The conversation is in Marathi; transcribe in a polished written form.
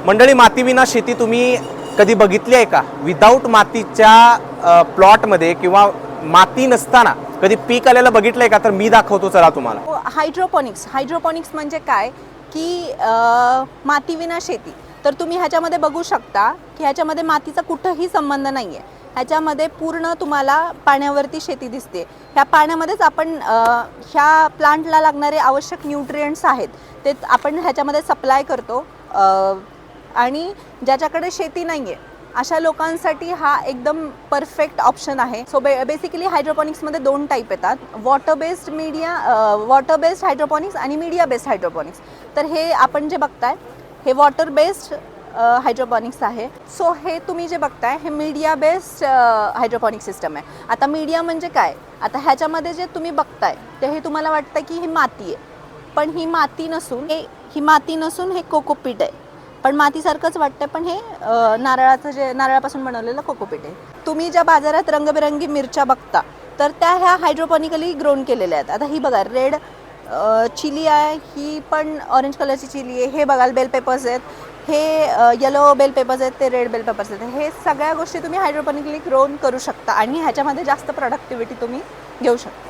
मंडळी, मातीविना शेती तुम्ही कधी बघितली आहे का? विदाऊट मातीच्या प्लॉटमध्ये किंवा माती नसताना कधी पीक आलेलं बघितलंय का? तर मी दाखवतो, चला तुम्हाला. हायड्रोपॉनिक्स म्हणजे काय की मातीविना शेती. तर तुम्ही ह्याच्यामध्ये बघू शकता की ह्याच्यामध्ये मातीचा कुठंही संबंध नाही आहे. ह्याच्यामध्ये पूर्ण तुम्हाला पाण्यावरती शेती दिसते. ह्या पाण्यामध्येच आपण ह्या प्लांटला लागणारे आवश्यक न्यूट्रिएंट्स आहेत ते आपण ह्याच्यामध्ये सप्लाय करतो. आणि ज्याच्याकडे शेती नाही आहे अशा लोकांसाठी हा एकदम परफेक्ट ऑप्शन आहे. सो बेसिकली हायड्रोपॉनिक्समध्ये 2 टाईप येतात, वॉटर बेस्ड हायड्रोपॉनिक्स आणि मीडिया बेस्ड हायड्रोपॉनिक्स. तर हे आपण जे बघताय हे वॉटर बेस्ड हायड्रोपॉनिक्स आहे. सो हे तुम्ही जे बघताय हे मीडिया बेस्ड हायड्रोपॉनिक सिस्टम आहे. आता मीडिया म्हणजे काय? आता ह्याच्यामध्ये जे तुम्ही बघताय ते हे तुम्हाला वाटतं की ही माती आहे, पण ही माती नसून हे कोकोपीट आहे. पण मातीसारखंच वाटतं, पण हे नारळापासून बनवलेलं कोकोपीट आहे. तुम्ही ज्या बाजारात रंगबेरंगी मिरच्या बघता तर त्या ह्या हायड्रोपॉनिकली ग्रोन केलेल्या आहेत. आता ही बघा रेड चिली आहे, ही पण ऑरेंज कलरची चिली आहे. हे बघाल बेल पेपर्स आहेत, हे येलो बेल पेपर्स आहेत, ते रेड बेल पेपर्स आहेत. हे सगळ्या गोष्टी तुम्ही हायड्रोपॉनिकली ग्रोन करू शकता आणि ह्याच्यामध्ये जास्त प्रोडक्टिव्हिटी तुम्ही घेऊ शकता.